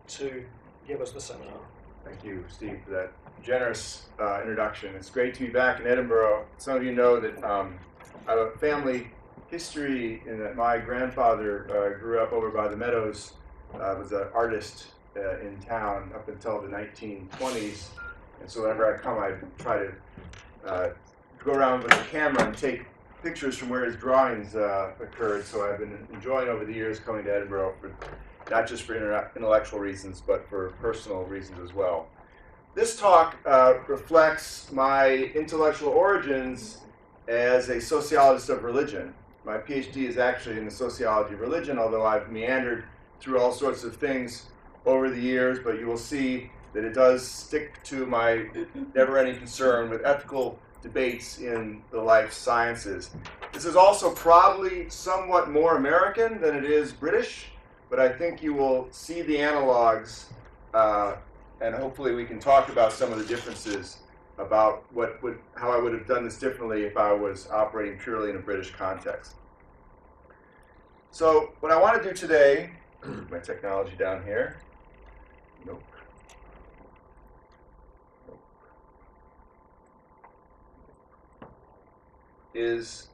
to give us the seminar. Thank you, Steve, for that generous introduction. It's great to be back in Edinburgh. Some of you know that I have a family history in that my grandfather grew up over by the Meadows, was an artist in town up until the 1920s. And so whenever I come, I try to go around with a camera and take pictures from where his drawings occurred. So I've been enjoying over the years coming to Edinburgh, not just for intellectual reasons, but for personal reasons as well. This talk reflects my intellectual origins as a sociologist of religion. My PhD is actually in the sociology of religion, although I've meandered through all sorts of things over the years, but you will see that it does stick to my never-ending concern with ethical debates in the life sciences. This is also probably somewhat more American than it is British, but I think you will see the analogs, and hopefully we can talk about some of the differences about how I would have done this differently if I was operating purely in a British context. So what I want to do today, my technology down here, nope. Is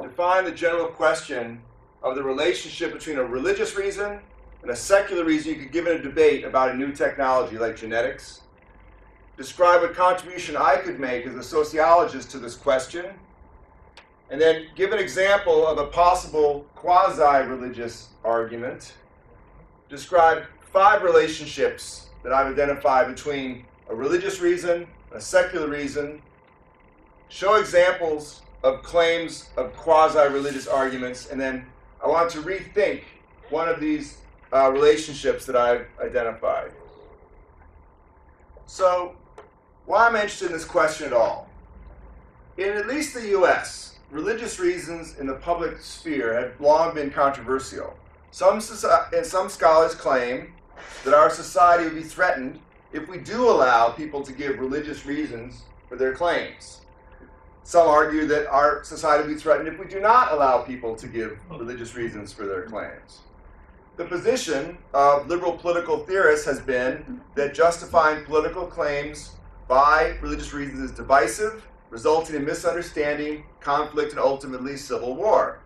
define the general question of the relationship between a religious reason and a secular reason you could give in a debate about a new technology like genetics. Describe what contribution I could make as a sociologist to this question, and then give an example of a possible quasi-religious argument. Describe 5 relationships that I've identified between a religious reason and a secular reason. Show examples of claims of quasi-religious arguments, and then I want to rethink one of these relationships that I've identified. So, why am I interested in this question at all? In at least the US, religious reasons in the public sphere have long been controversial. Some scholars claim that our society would be threatened if we do allow people to give religious reasons for their claims. Some argue that our society will be threatened if we do not allow people to give religious reasons for their claims. The position of liberal political theorists has been that justifying political claims by religious reasons is divisive, resulting in misunderstanding, conflict, and ultimately civil war.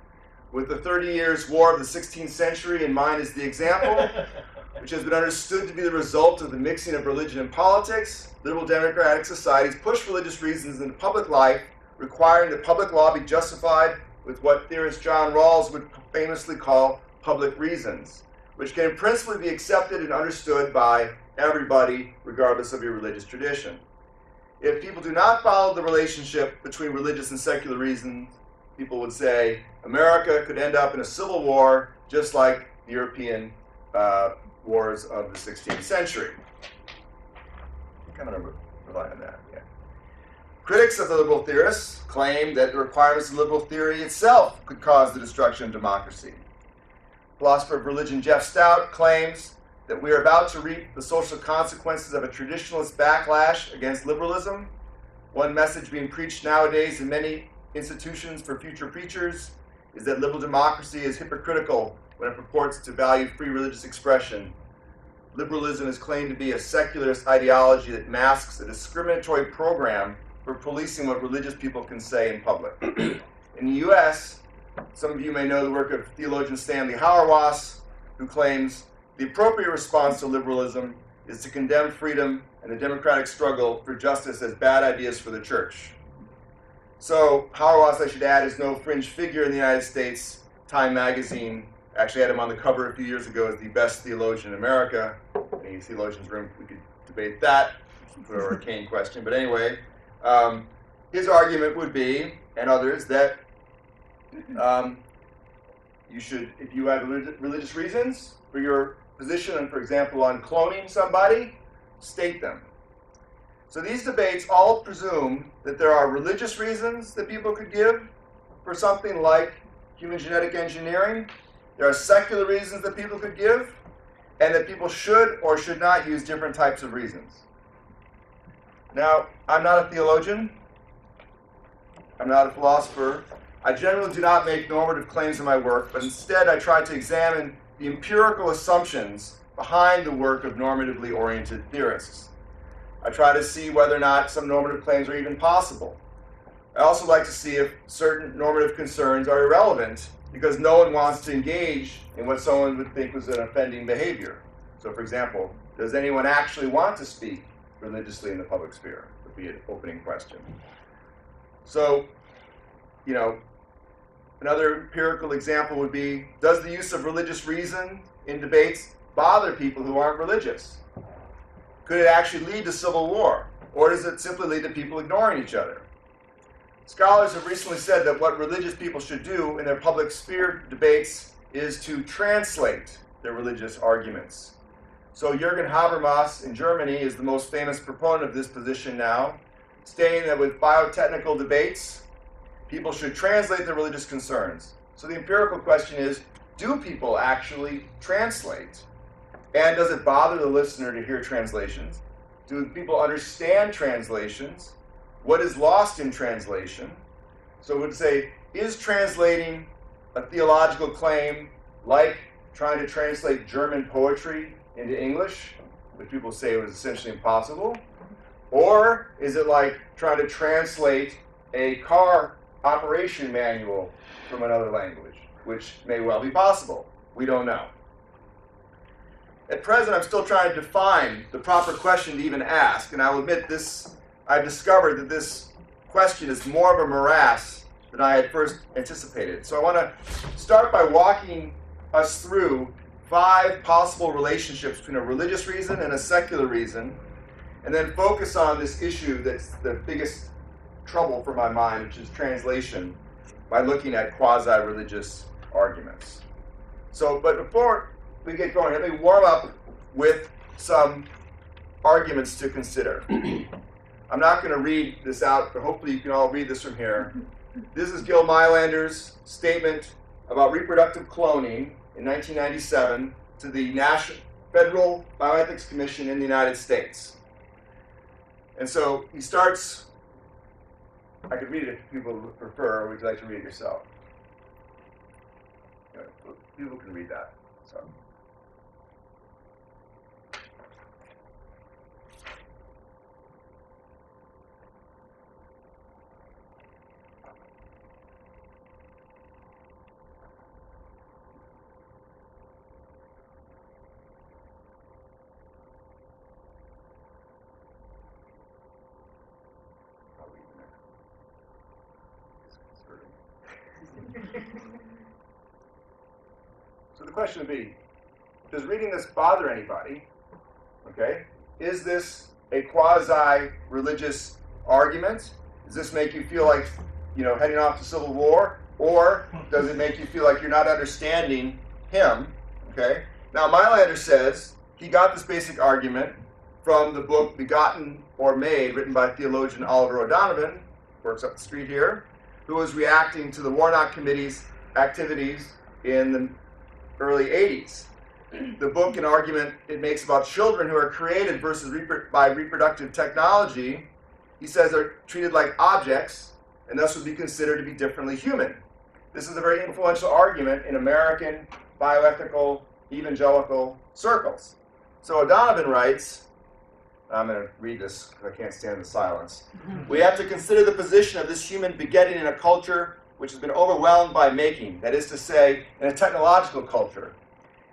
With the 30 Years' War of the 16th century in mind as the example, which has been understood to be the result of the mixing of religion and politics, liberal democratic societies push religious reasons into public life, requiring that public law be justified with what theorist John Rawls would famously call public reasons, which can principally be accepted and understood by everybody, regardless of your religious tradition. If people do not follow the relationship between religious and secular reasons, people would say America could end up in a civil war, just like the European wars of the 16th century. I'm kind of rely on that, yeah. Critics of the liberal theorists claim that the requirements of liberal theory itself could cause the destruction of democracy. Philosopher of religion Jeff Stout claims that we are about to reap the social consequences of a traditionalist backlash against liberalism. One message being preached nowadays in many institutions for future preachers is that liberal democracy is hypocritical when it purports to value free religious expression. Liberalism is claimed to be a secularist ideology that masks a discriminatory program for policing what religious people can say in public. In the US, some of you may know the work of theologian Stanley Hauerwas, who claims the appropriate response to liberalism is to condemn freedom and the democratic struggle for justice as bad ideas for the church. So Hauerwas, I should add, is no fringe figure in the United States. Time magazine actually had him on the cover a few years ago as the best theologian in America. Any theologians room, we could debate that. It's an arcane question, but anyway, his argument would be, and others, that you should, if you have religious reasons for your position, for example, on cloning somebody, state them. So these debates all presume that there are religious reasons that people could give for something like human genetic engineering. There are secular reasons that people could give, and that people should or should not use different types of reasons. Now, I'm not a theologian. I'm not a philosopher. I generally do not make normative claims in my work, but instead I try to examine the empirical assumptions behind the work of normatively oriented theorists. I try to see whether or not some normative claims are even possible. I also like to see if certain normative concerns are irrelevant because no one wants to engage in what someone would think was an offending behavior. So, for example, does anyone actually want to speak religiously in the public sphere? Would be an opening question. So, another empirical example would be, does the use of religious reason in debates bother people who aren't religious? Could it actually lead to civil war? Or does it simply lead to people ignoring each other? Scholars have recently said that what religious people should do in their public sphere debates is to translate their religious arguments. So Jürgen Habermas in Germany is the most famous proponent of this position now, stating that with biotechnical debates, people should translate their religious concerns. So the empirical question is, do people actually translate? And does it bother the listener to hear translations? Do people understand translations? What is lost in translation? So it would say, is translating a theological claim like trying to translate German poetry into English, which people say was essentially impossible? Or is it like trying to translate a car operation manual from another language, which may well be possible? We don't know. At present, I'm still trying to define the proper question to even ask, and I'll admit this, I've discovered that this question is more of a morass than I had first anticipated. So I want to start by walking us through 5 possible relationships between a religious reason and a secular reason, and then focus on this issue that's the biggest trouble for my mind, which is translation, by looking at quasi-religious arguments. So, but before we get going, let me warm up with some arguments to consider. I'm not going to read this out, but hopefully you can all read this from here. This is Gil Meilander's statement about reproductive cloning in 1997 to the Federal Bioethics Commission in the United States. And so he starts, I could read it if people prefer, or would you like to read it yourself? People can read that. So. So the question would be, does reading this bother anybody? Okay. Is this a quasi-religious argument? Does this make you feel like, heading off to civil war? Or does it make you feel like you're not understanding him? Okay. Now, Meilander says he got this basic argument from the book Begotten or Made, written by theologian Oliver O'Donovan, works up the street here, who was reacting to the Warnock Committee's activities in the early 80s. The book and argument it makes about children who are created versus by reproductive technology, he says are treated like objects and thus would be considered to be differently human. This is a very influential argument in American bioethical evangelical circles. So O'Donovan writes, I'm going to read this because I can't stand the silence. We have to consider the position of this human begetting in a culture which has been overwhelmed by making, that is to say, in a technological culture.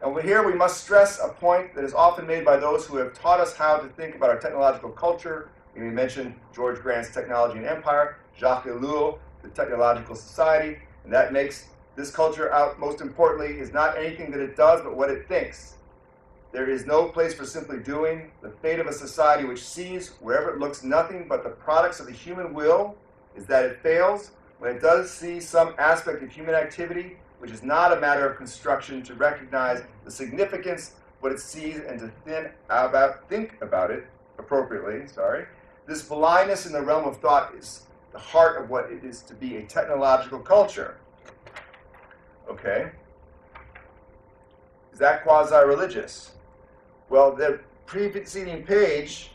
And here we must stress a point that is often made by those who have taught us how to think about our technological culture. We mentioned George Grant's Technology and Empire, Jacques Ellul, The Technological Society, and that makes this culture out, most importantly, is not anything that it does, but what it thinks. There is no place for simply doing. The fate of a society which sees, wherever it looks, nothing but the products of the human will is that it fails when it does see some aspect of human activity which is not a matter of construction to recognize the significance of what it sees and to think about it appropriately. This blindness in the realm of thought is the heart of what it is to be a technological culture. Okay? Is that quasi-religious? Well, the preceding page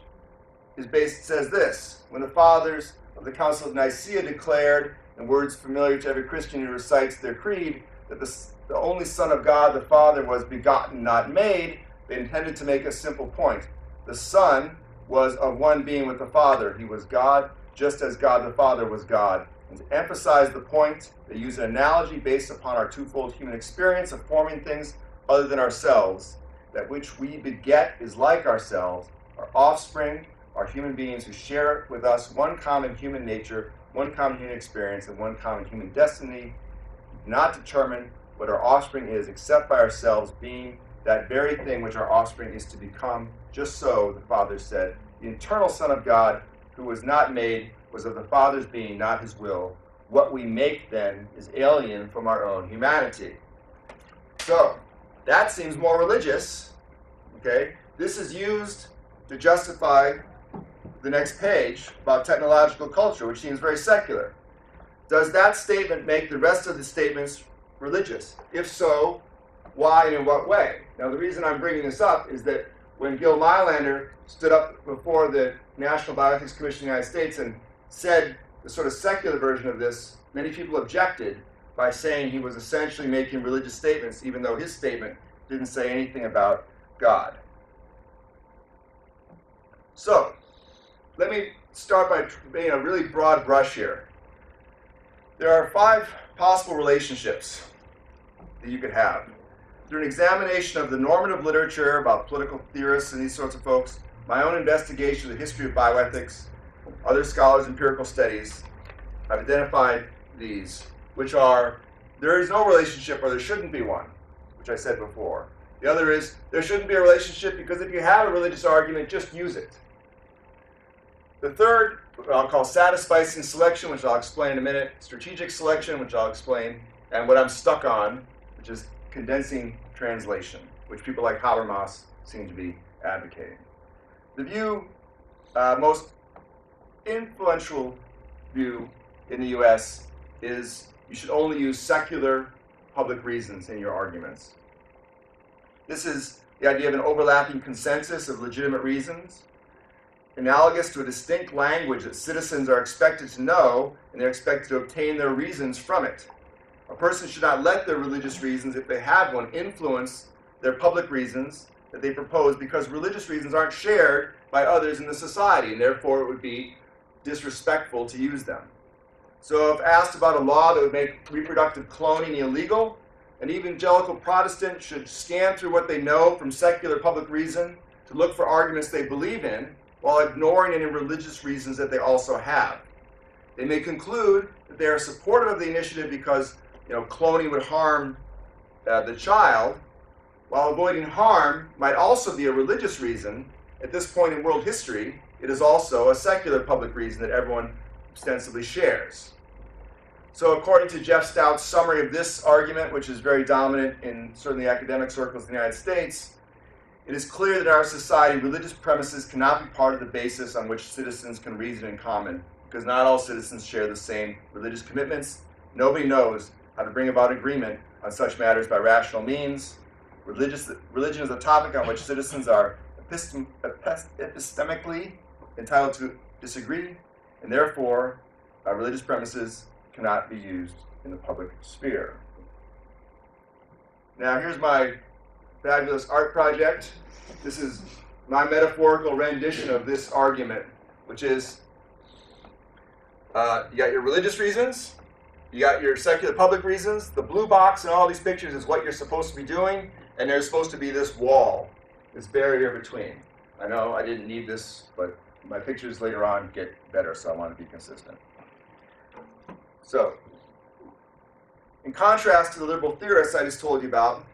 says this: when the fathers of the Council of Nicaea declared, in words familiar to every Christian who recites their creed, that the only Son of God, the Father, was begotten, not made, They intended to make a simple point. The Son was of one being with the Father. He was God, just as God the Father was God. And to emphasize the point, they use an analogy based upon our twofold human experience of forming things other than ourselves. That which we beget is like ourselves. Our offspring are human beings who share with us one common human nature, one common human experience, and one common human destiny. We do not determine what our offspring is except by ourselves being that very thing which our offspring is to become. Just so, the Father said, the eternal Son of God, who was not made, was of the Father's being, not his will. What we make, then, is alien from our own humanity. So, that seems more religious. Okay? This is used to justify the next page about technological culture, which seems very secular. Does that statement make the rest of the statements religious? If so, why and in what way? Now, the reason I'm bringing this up is that when Gil Meilander stood up before the National Bioethics Commission of the United States and said the sort of secular version of this, many people objected by saying he was essentially making religious statements, even though his statement didn't say anything about God. So, let me start by being a really broad brush here. There are 5 possible relationships that you could have. Through an examination of the normative literature about political theorists and these sorts of folks, my own investigation of the history of bioethics, other scholars' empirical studies, I've identified these, which are, there is no relationship or there shouldn't be one, which I said before. The other is, there shouldn't be a relationship because if you have a religious argument, just use it. The third, what I'll call satisficing selection, which I'll explain in a minute, strategic selection, which I'll explain, and what I'm stuck on, which is condensing translation, which people like Habermas seem to be advocating. The view, most influential view in the US is you should only use secular public reasons in your arguments. This is the idea of an overlapping consensus of legitimate reasons, analogous to a distinct language that citizens are expected to know and they're expected to obtain their reasons from it. A person should not let their religious reasons, if they have one, influence their public reasons that they propose, because religious reasons aren't shared by others in the society, and therefore it would be disrespectful to use them. So if asked about a law that would make reproductive cloning illegal, an evangelical Protestant should scan through what they know from secular public reason to look for arguments they believe in, while ignoring any religious reasons that they also have. They may conclude that they are supportive of the initiative because cloning would harm the child, while avoiding harm might also be a religious reason. At this point in world history, it is also a secular public reason that everyone ostensibly shares. So according to Jeff Stout's summary of this argument, which is very dominant in certainly academic circles in the United States, it is clear that in our society, religious premises cannot be part of the basis on which citizens can reason in common, because not all citizens share the same religious commitments. Nobody knows how to bring about agreement on such matters by rational means. Religion is a topic on which citizens are epistemically entitled to disagree, and therefore religious premises cannot be used in the public sphere. Now here's my fabulous art project. This is my metaphorical rendition of this argument, which is you got your religious reasons, you got your secular public reasons. The blue box in all these pictures is what you're supposed to be doing, and there's supposed to be this wall, this barrier between. I know I didn't need this, but my pictures later on get better, so I want to be consistent. So, in contrast to the liberal theorists I just told you about,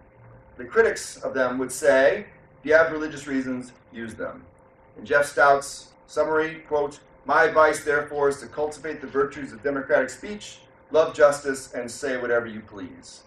the critics of them would say, if you have religious reasons, use them. In Jeff Stout's summary, quote, "My advice, therefore, is to cultivate the virtues of democratic speech, love justice, and say whatever you please."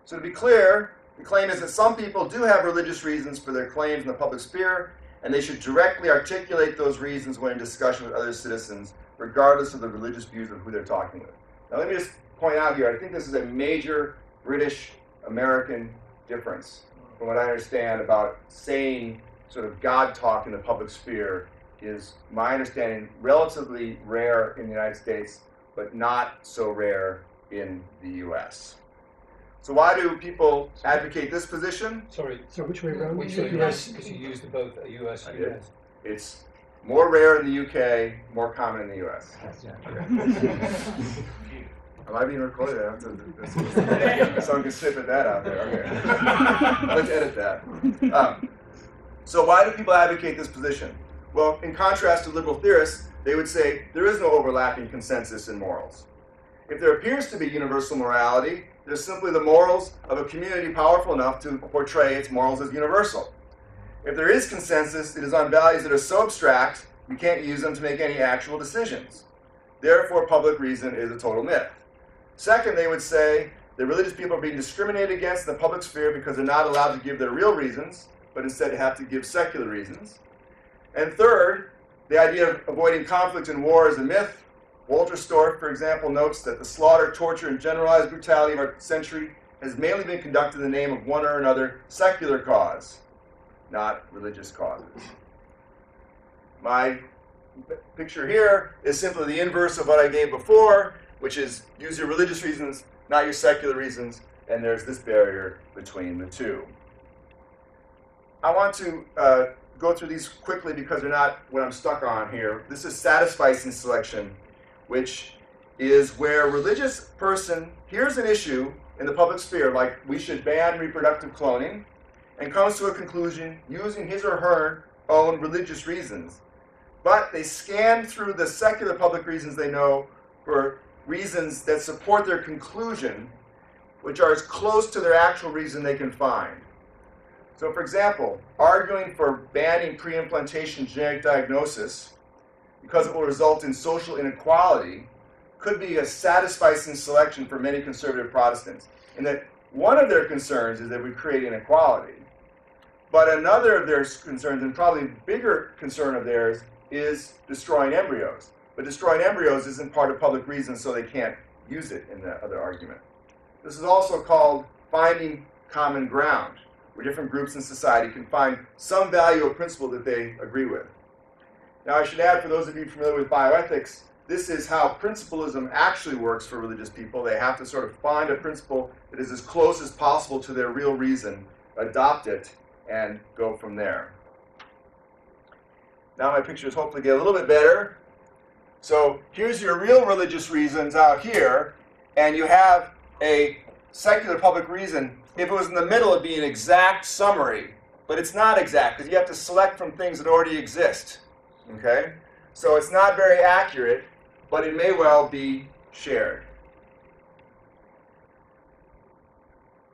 So to be clear, the claim is that some people do have religious reasons for their claims in the public sphere, and they should directly articulate those reasons when in discussion with other citizens, regardless of the religious views of who they're talking with. Now let me just point out here, I think this is a major British-American difference from what I understand about saying sort of God talk in the public sphere is, my understanding, relatively rare in the United States, but not so rare in the US. So why do people advocate this position? Sorry, So which way around? which You US, said because you used both US, I did. US. It's more rare in the UK, more common in the US. Am I being recorded? I have to, someone can snippet that out there. Okay. Let's edit that. So why do people advocate this position? Well, in contrast to liberal theorists, they would say there is no overlapping consensus in morals. If there appears to be universal morality, there's simply the morals of a community powerful enough to portray its morals as universal. If there is consensus, it is on values that are so abstract you can't use them to make any actual decisions. Therefore, public reason is a total myth. Second, they would say that religious people are being discriminated against in the public sphere because they're not allowed to give their real reasons, but instead have to give secular reasons. And third, the idea of avoiding conflict and war is a myth. Walter Storff, for example, notes that the slaughter, torture, and generalized brutality of our century has mainly been conducted in the name of one or another secular cause, not religious causes. My picture here is simply the inverse of what I gave before, which is use your religious reasons, not your secular reasons, and there's this barrier between the two. I want to go through these quickly because they're not what I'm stuck on here. This is satisficing selection, which is where a religious person hears an issue in the public sphere, like we should ban reproductive cloning, and comes to a conclusion using his or her own religious reasons. But they scan through the secular public reasons they know for reasons that support their conclusion, which are as close to their actual reason they can find. So, for example, arguing for banning pre-implantation genetic diagnosis because it will result in social inequality could be a satisficing selection for many conservative Protestants, in that one of their concerns is that we create inequality, but another of their concerns, and probably a bigger concern of theirs, is destroying embryos. But destroying embryos isn't part of public reason, so they can't use it in the other argument. This is also called finding common ground, where different groups in society can find some value or principle that they agree with. Now, I should add, for those of you familiar with bioethics, this is how principlism actually works for religious people. They have to sort of find a principle that is as close as possible to their real reason, adopt it, and go from there. Now my pictures hopefully get a little bit better. So here's your real religious reasons out here, and you have a secular public reason. If it was in the middle, it'd be an exact summary, but it's not exact because you have to select from things that already exist. Okay? So it's not very accurate, but it may well be shared.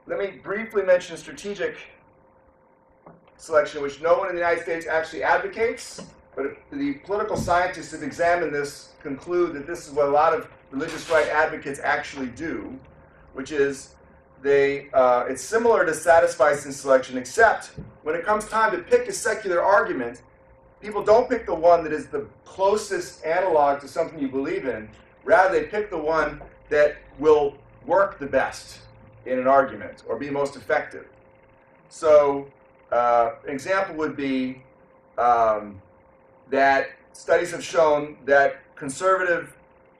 Let me briefly mention strategic selection, which no one in the United States actually advocates, but the political scientists have examined this, conclude that this is what a lot of religious right advocates actually do, which is it's similar to satisficing selection, except when it comes time to pick a secular argument, people don't pick the one that is the closest analog to something you believe in. Rather, they pick the one that will work the best in an argument or be most effective. So, an example would be that studies have shown that conservative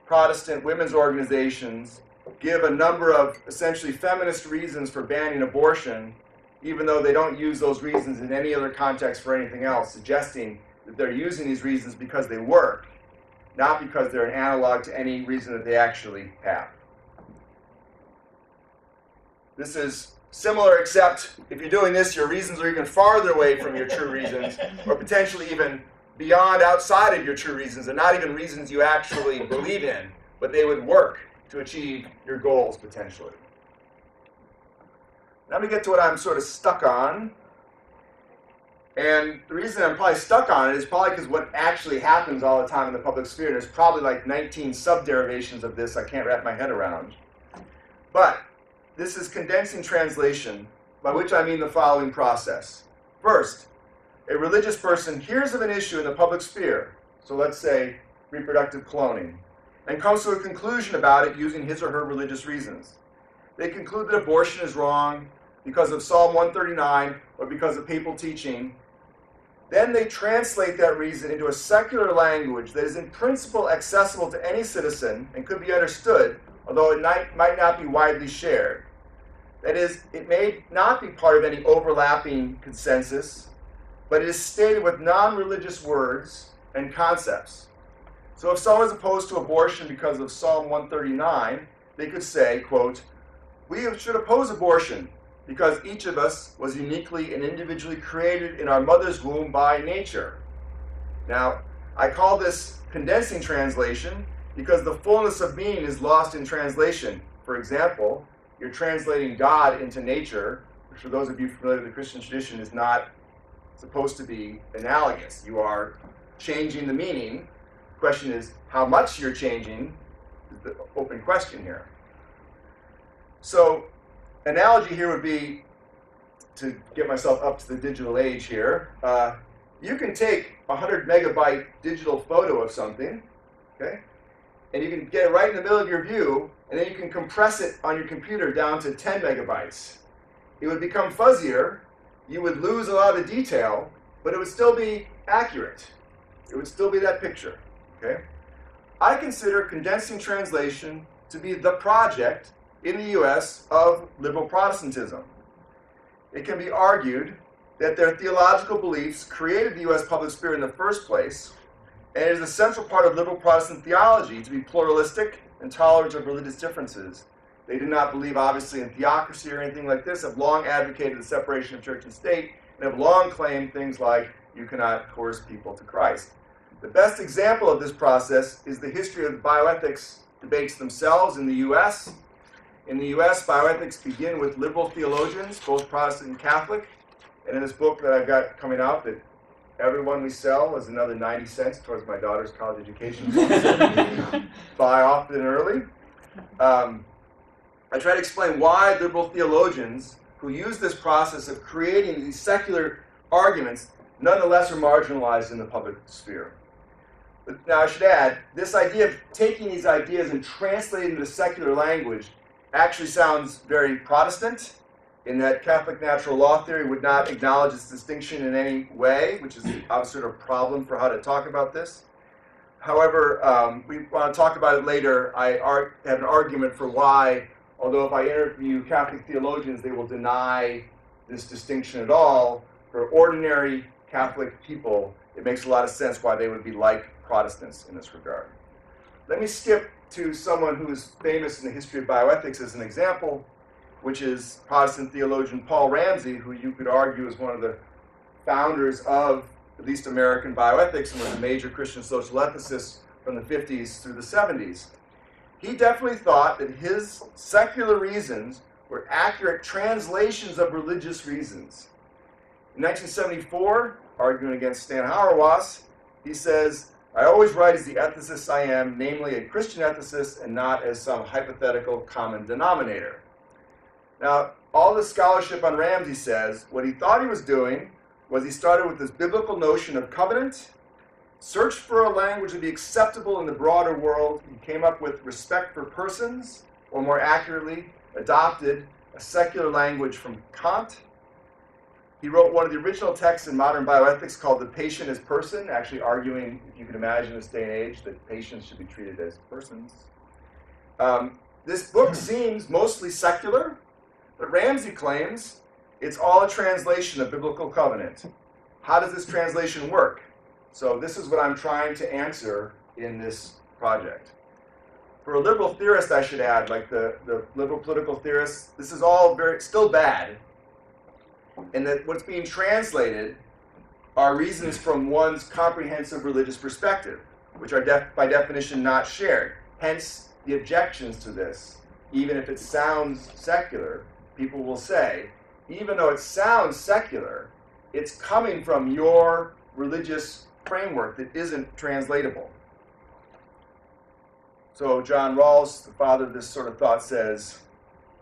Protestant women's organizations give a number of essentially feminist reasons for banning abortion, even though they don't use those reasons in any other context for anything else, suggesting that they're using these reasons because they work, not because they're an analog to any reason that they actually have. This is similar, except if you're doing this, your reasons are even farther away from your true reasons, or potentially even beyond, outside of your true reasons, and not even reasons you actually believe in, but they would work to achieve your goals, potentially. Now let me get to what I'm sort of stuck on. And the reason I'm probably stuck on it is probably because what actually happens all the time in the public sphere, there's probably like 19 sub-derivations of this I can't wrap my head around. But this is condensing translation, by which I mean the following process. First, a religious person hears of an issue in the public sphere, so let's say reproductive cloning, and comes to a conclusion about it using his or her religious reasons. They conclude that abortion is wrong because of Psalm 139 or because of papal teaching. Then they translate that reason into a secular language that is in principle accessible to any citizen and could be understood, although it might not be widely shared. That is, it may not be part of any overlapping consensus, but it is stated with non-religious words and concepts. So if someone is opposed to abortion because of Psalm 139, they could say, quote, "We should oppose abortion because each of us was uniquely and individually created in our mother's womb by nature." Now, I call this condensing translation because the fullness of meaning is lost in translation. For example, you're translating God into nature, which for those of you familiar with the Christian tradition is not supposed to be analogous. You are changing the meaning. The question is how much you're changing is the open question here. So, analogy here would be, to get myself up to the digital age here, you can take a 100 megabyte digital photo of something, okay, and you can get it right in the middle of your view, and then you can compress it on your computer down to 10 megabytes. It would become fuzzier, you would lose a lot of the detail, but it would still be accurate. It would still be that picture, okay? I consider condensing translation to be the project in the US of liberal Protestantism. It can be argued that their theological beliefs created the US public sphere in the first place, and it is a central part of liberal Protestant theology to be pluralistic and tolerant of religious differences. They do not believe, obviously, in theocracy or anything like this, have long advocated the separation of church and state, and have long claimed things like, you cannot coerce people to Christ. The best example of this process is the history of the bioethics debates themselves in the US. In the US, bioethics begin with liberal theologians, both Protestant and Catholic, and in this book that I've got coming out that every one we sell is another 90 cents towards my daughter's college education. Buy often and early. I try to explain why liberal theologians who use this process of creating these secular arguments nonetheless are marginalized in the public sphere. But now I should add, this idea of taking these ideas and translating them into secular language actually sounds very Protestant, in that Catholic natural law theory would not acknowledge this distinction in any way, which is obviously a problem for how to talk about this. However, we want to talk about it later. I have an argument for why, although if I interview Catholic theologians, they will deny this distinction at all. For ordinary Catholic people, it makes a lot of sense why they would be like Protestants in this regard. Let me skip to someone who is famous in the history of bioethics as an example, which is Protestant theologian Paul Ramsey, who you could argue is one of the founders of at least American bioethics and was a major Christian social ethicist from the 50s through the 70s. He definitely thought that his secular reasons were accurate translations of religious reasons. In 1974, arguing against Stan Hauerwas, he says, "I always write as the ethicist I am, namely a Christian ethicist and not as some hypothetical common denominator." Now, all the scholarship on Ramsey says what he thought he was doing was he started with this biblical notion of covenant, searched for a language to be acceptable in the broader world. He came up with respect for persons, or more accurately, adopted a secular language from Kant. He wrote one of the original texts in modern bioethics called The Patient as Person, actually arguing, if you can imagine this day and age, that patients should be treated as persons. This book seems mostly secular, but Ramsey claims it's all a translation of biblical covenant. How does this translation work? So this is what I'm trying to answer in this project. For a liberal theorist, I should add, like the liberal political theorists, this is all still bad, and that what's being translated are reasons from one's comprehensive religious perspective, which are by definition not shared. Hence, the objections to this. Even if it sounds secular, people will say, even though it sounds secular, it's coming from your religious framework that isn't translatable. So John Rawls, the father of this sort of thought, says,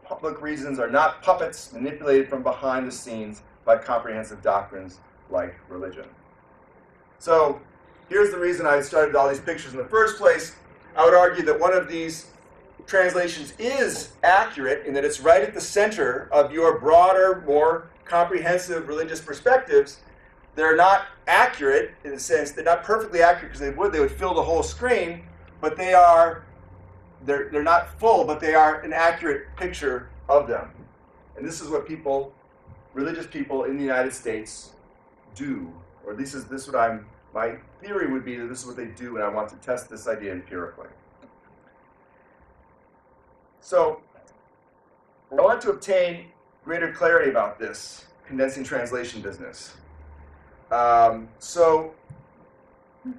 public reasons are not puppets manipulated from behind the scenes by comprehensive doctrines like religion. So here's the reason I started all these pictures in the first place. I would argue that one of these translations is accurate in that it's right at the center of your broader, more comprehensive religious perspectives. They're not accurate in the sense, they're not perfectly accurate because they would fill the whole screen, but they're not full, but they are an accurate picture of them. And this is what people, religious people in the United States do, or at least this is what my theory would be that this is what they do, and I want to test this idea empirically. So I want to obtain greater clarity about this condensing translation business. So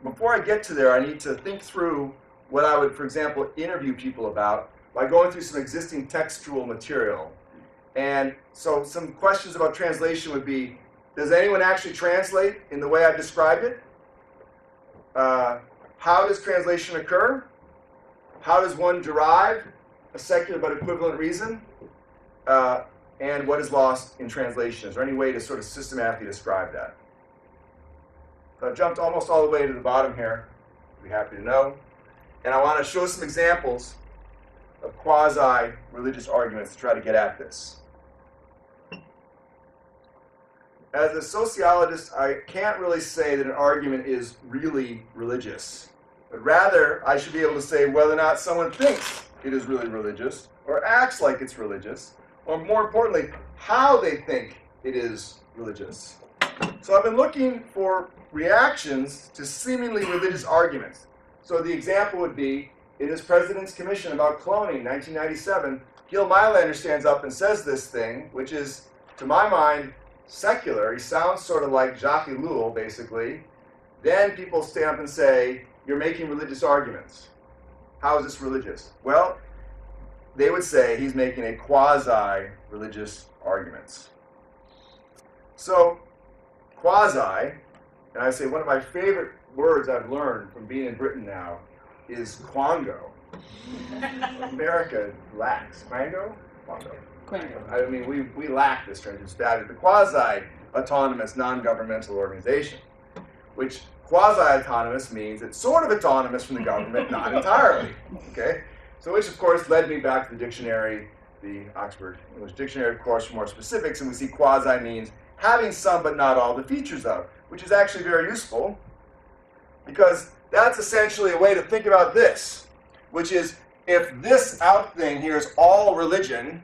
before I get to there, I need to think through what I would, for example, interview people about by going through some existing textual material. And so some questions about translation would be, does anyone actually translate in the way I've described it? How does translation occur? How does one derive a secular but equivalent reason? And what is lost in translation? Is there any way to sort of systematically describe that? So I've jumped almost all the way to the bottom here. I'd be happy to know. And I want to show some examples of quasi-religious arguments to try to get at this. As a sociologist, I can't really say that an argument is really religious, but rather I should be able to say whether or not someone thinks it is really religious, or acts like it's religious, or more importantly, how they think it is religious. So I've been looking for reactions to seemingly religious arguments. So the example would be, in his President's Commission about cloning, 1997, Gil Meilander stands up and says this thing, which is, to my mind, secular. He sounds sort of like Jacques Ellul, basically. Then people stand up and say, you're making religious arguments. How is this religious? Well, they would say he's making a quasi-religious arguments. So, quasi, and I say one of my favorite words I've learned from being in Britain now is quango. America lacks. Quango? Quango. I mean, we lack this term. It's bad. The quasi-autonomous, non-governmental organization, which quasi-autonomous means it's sort of autonomous from the government, not entirely. Okay? So which, of course, led me back to the dictionary, the Oxford English Dictionary, of course, for more specifics, and we see quasi means having some but not all the features of, which is actually very useful, because that's essentially a way to think about this, which is if this out thing here is all religion,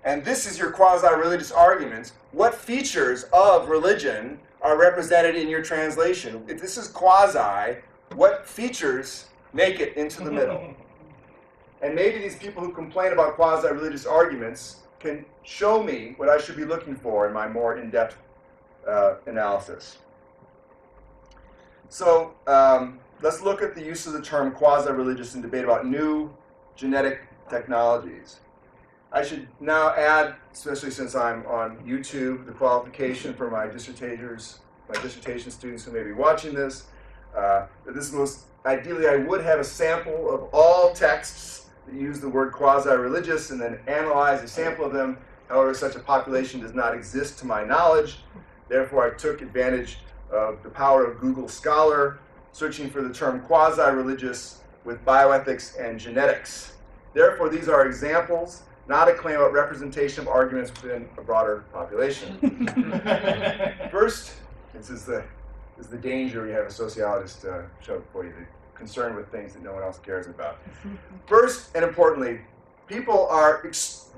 and this is your quasi-religious arguments, what features of religion are represented in your translation? If this is quasi, what features make it into the middle? And maybe these people who complain about quasi-religious arguments can show me what I should be looking for in my more in-depth analysis. So let's look at the use of the term quasi-religious in debate about new genetic technologies. I should now add, especially since I'm on YouTube, the qualification for my dissertation students who may be watching this, that this most ideally I would have a sample of all texts that use the word quasi-religious and then analyze a sample of them. However, such a population does not exist to my knowledge. Therefore, I took advantage of the power of Google Scholar, searching for the term quasi-religious with bioethics and genetics. Therefore, these are examples, not a claim about representation of arguments within a broader population. First, this is the danger you have a sociologist show before you, the concern with things that no one else cares about. First, and importantly, people are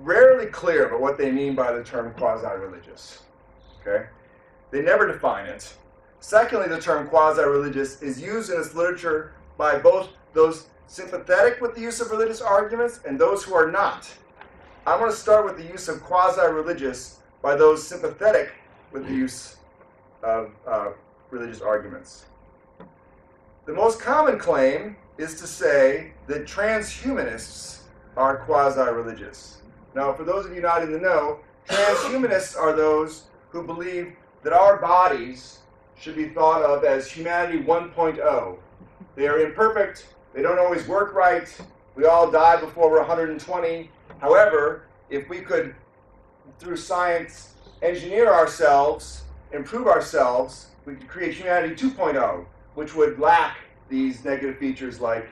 rarely clear about what they mean by the term quasi-religious. Okay? They never define it. Secondly, the term quasi-religious is used in its literature by both those sympathetic with the use of religious arguments and those who are not. I'm going to start with the use of quasi-religious by those sympathetic with the use of religious arguments. The most common claim is to say that transhumanists are quasi-religious. Now, for those of you not in the know, transhumanists are those who believe that our bodies should be thought of as humanity 1.0. They are imperfect, they don't always work right, we all die before we're 120. However, if we could, through science, engineer ourselves, improve ourselves, we could create humanity 2.0, which would lack these negative features like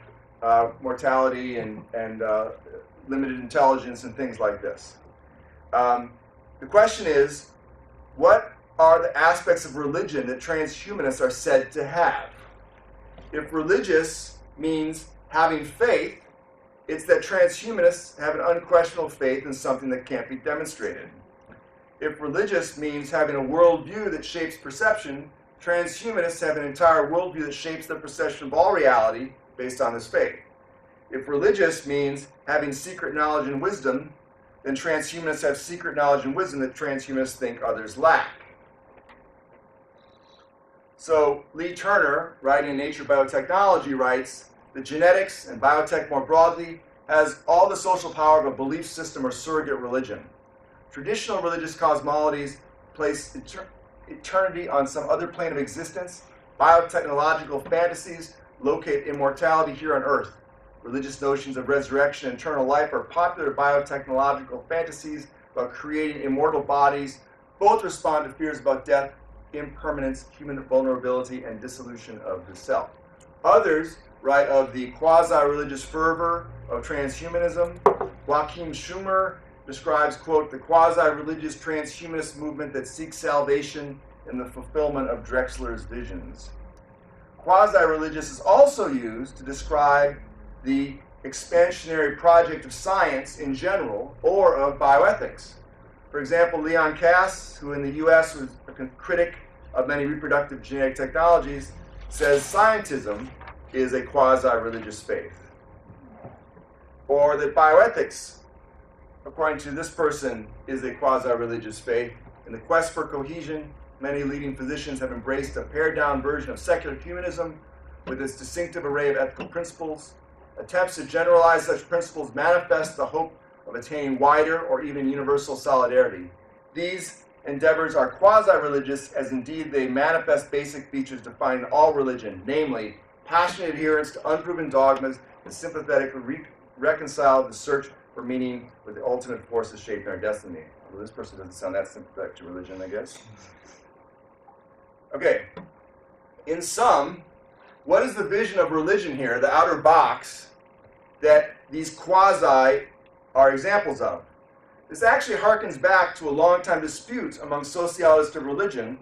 mortality and limited intelligence and things like this. The question is, what are the aspects of religion that transhumanists are said to have? If religious means having faith, it's that transhumanists have an unquestionable faith in something that can't be demonstrated. If religious means having a worldview that shapes perception, transhumanists have an entire worldview that shapes their perception of all reality based on this faith. If religious means having secret knowledge and wisdom, then transhumanists have secret knowledge and wisdom that transhumanists think others lack. So Lee Turner, writing in Nature Biotechnology, writes that genetics and biotech more broadly has all the social power of a belief system or surrogate religion. Traditional religious cosmologies place eternity on some other plane of existence. Biotechnological fantasies locate immortality here on Earth. Religious notions of resurrection and eternal life are popular biotechnological fantasies about creating immortal bodies. Both respond to fears about death, impermanence, human vulnerability, and dissolution of the self. Others write of the quasi-religious fervor of transhumanism. Joachim Schumer describes, quote, the quasi-religious transhumanist movement that seeks salvation in the fulfillment of Drexler's visions. Quasi-religious is also used to describe the expansionary project of science in general or of bioethics. For example, Leon Kass, who in the US was a critic of many reproductive genetic technologies, says scientism is a quasi-religious faith. Or that bioethics, according to this person, is a quasi-religious faith. In the quest for cohesion, many leading physicians have embraced a pared-down version of secular humanism with its distinctive array of ethical principles. Attempts to generalize such principles manifest the hope of attaining wider or even universal solidarity. These endeavors are quasi-religious, as indeed they manifest basic features defining all religion, namely passionate adherence to unproven dogmas and sympathetically reconcile the search for meaning with the ultimate forces shaping our destiny. Well, this person doesn't sound that sympathetic to religion, I guess. Okay. In sum, what is the vision of religion here, the outer box, that these quasi are examples of? This actually harkens back to a long-time dispute among sociologists of religion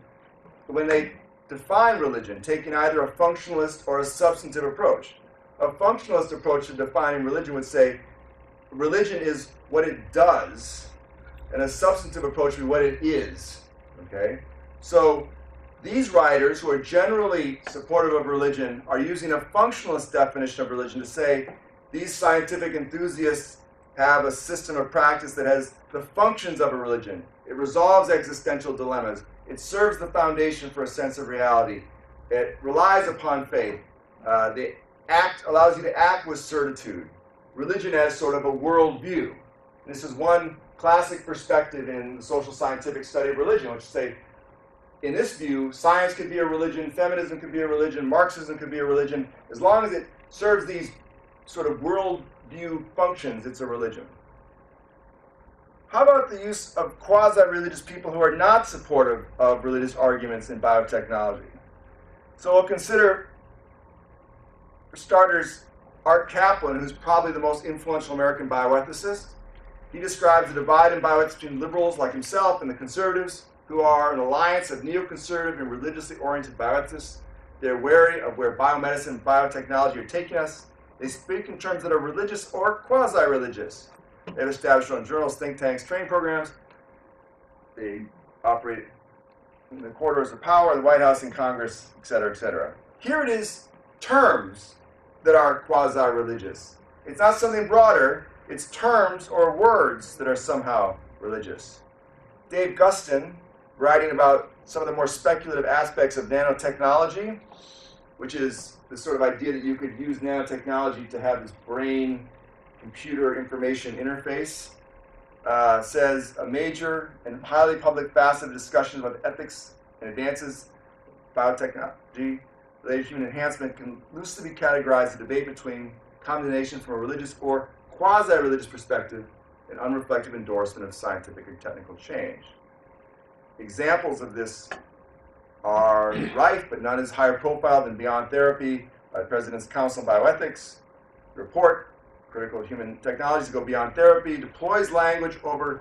when they define religion, taking either a functionalist or a substantive approach. A functionalist approach to defining religion would say religion is what it does, and a substantive approach would be what it is. Okay? So these writers, who are generally supportive of religion, are using a functionalist definition of religion to say these scientific enthusiasts have a system of practice that has the functions of a religion. It resolves existential dilemmas. It serves the foundation for a sense of reality. It relies upon faith. The act allows you to act with certitude. Religion as sort of a worldview. This is one classic perspective in the social scientific study of religion, which say, in this view, science could be a religion, feminism could be a religion, Marxism could be a religion. As long as it serves these sort of worldview functions, it's a religion. How about the use of quasi-religious people who are not supportive of religious arguments in biotechnology? So we'll consider, for starters, Art Kaplan, who's probably the most influential American bioethicist. He describes the divide in bioethics between liberals like himself and the conservatives, who are an alliance of neoconservative and religiously oriented bioethicists. They're wary of where biomedicine and biotechnology are taking us. They speak in terms that are religious or quasi-religious. They've established their own journals, think tanks, training programs. They operate in the corridors of power, the White House and Congress, et cetera, et cetera. Here it is terms that are quasi-religious. It's not something broader. It's terms or words that are somehow religious. Dave Gustin, writing about some of the more speculative aspects of nanotechnology, which is the sort of idea that you could use nanotechnology to have this brain-computer information interface, says a major and highly public facet of discussion about ethics and advances biotechnology related human enhancement can loosely be categorized as a debate between condemnation from a religious or quasi-religious perspective and unreflective endorsement of scientific and technical change. Examples of this are rife, but none is higher profile than Beyond Therapy by the President's Council on Bioethics. The report, Critical Human Technologies Go Beyond Therapy, deploys language over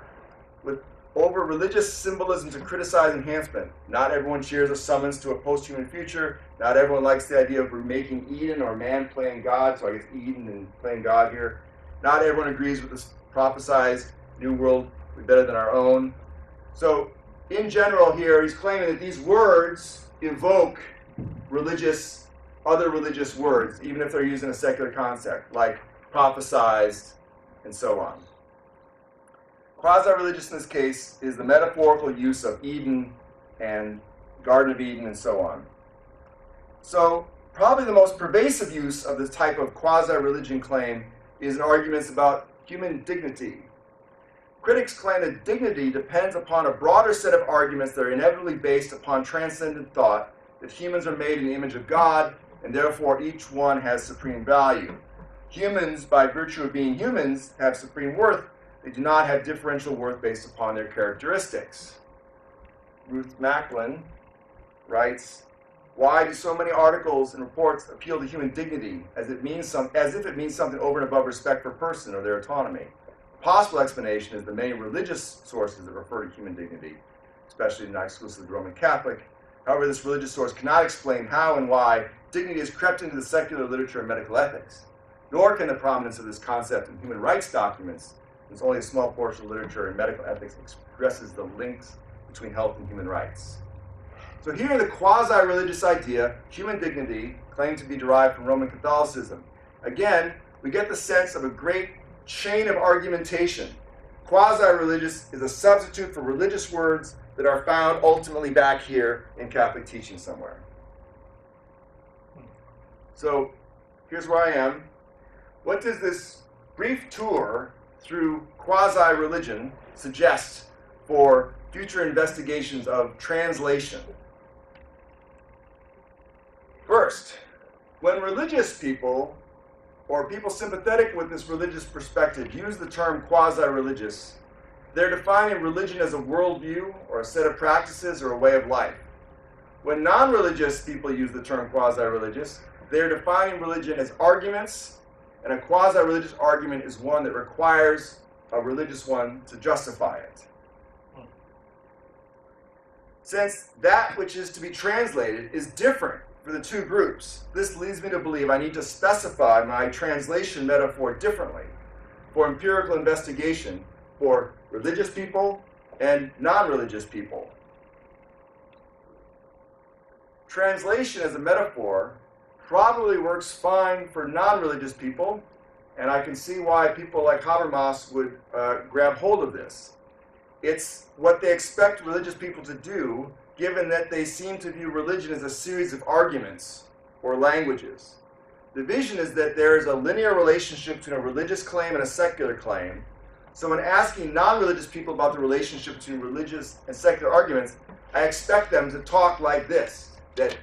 religious symbolism to criticize enhancement. Not everyone cheers a summons to a post-human future. Not everyone likes the idea of remaking Eden or man playing God, so I guess Eden and playing God here. Not everyone agrees with this prophesized new world will be better than our own. So, in general here, he's claiming that these words evoke other religious words, even if they're used in a secular concept, like prophesized and so on. Quasi-religious in this case is the metaphorical use of Eden and Garden of Eden and so on. So, probably the most pervasive use of this type of quasi-religion claim is in arguments about human dignity. Critics claim that dignity depends upon a broader set of arguments that are inevitably based upon transcendent thought, that humans are made in the image of God, and therefore each one has supreme value. Humans, by virtue of being humans, have supreme worth. They do not have differential worth based upon their characteristics. Ruth Macklin writes, "Why do so many articles and reports appeal to human dignity as if it means something over and above respect for person or their autonomy? A possible explanation is the many religious sources that refer to human dignity, especially not exclusively Roman Catholic. However, this religious source cannot explain how and why dignity has crept into the secular literature of medical ethics, nor can the prominence of this concept in human rights documents, since only a small portion of literature in medical ethics expresses the links between health and human rights." So here the quasi-religious idea, human dignity, claimed to be derived from Roman Catholicism. Again, we get the sense of a great chain of argumentation. Quasi-religious is a substitute for religious words that are found ultimately back here in Catholic teaching somewhere. So here's where I am. What does this brief tour through quasi-religion suggest for future investigations of translation? First, when religious people, or people sympathetic with this religious perspective, use the term quasi-religious, they're defining religion as a worldview, or a set of practices, or a way of life. When non-religious people use the term quasi-religious, they're defining religion as arguments, and a quasi-religious argument is one that requires a religious one to justify it. Since that which is to be translated is different for the two groups, this leads me to believe I need to specify my translation metaphor differently for empirical investigation for religious people and non-religious people. Translation as a metaphor probably works fine for non-religious people, and I can see why people like Habermas would grab hold of this. It's what they expect religious people to do, given that they seem to view religion as a series of arguments or languages. The vision is that there is a linear relationship between a religious claim and a secular claim. So when asking non-religious people about the relationship between religious and secular arguments, I expect them to talk like this, that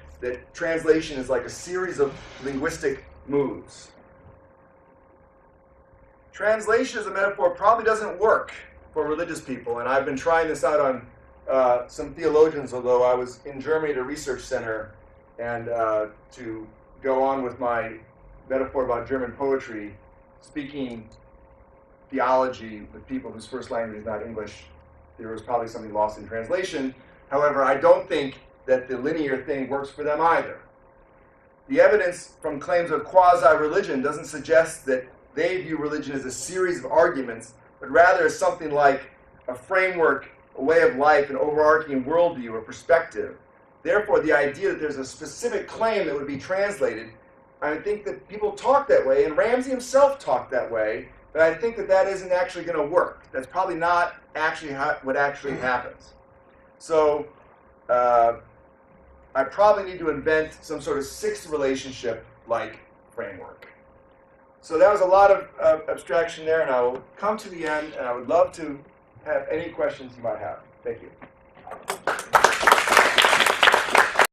translation is like a series of linguistic moves. Translation as a metaphor probably doesn't work for religious people, and I've been trying this out on some theologians, although I was in Germany at a research center, and to go on with my metaphor about German poetry, speaking theology with people whose first language is not English, there was probably something lost in translation. However, I don't think that the linear thing works for them either. The evidence from claims of quasi-religion doesn't suggest that they view religion as a series of arguments, but rather as something like a framework, a way of life, an overarching worldview or perspective. Therefore, the idea that there's a specific claim that would be translated, I think that people talk that way, and Ramsey himself talked that way, but I think that that isn't actually going to work. That's probably not actually what actually happens. So, I probably need to invent some sort of sixth relationship-like framework. So that was a lot of abstraction there, and I will come to the end, and I would love to have any questions you might have. Thank you.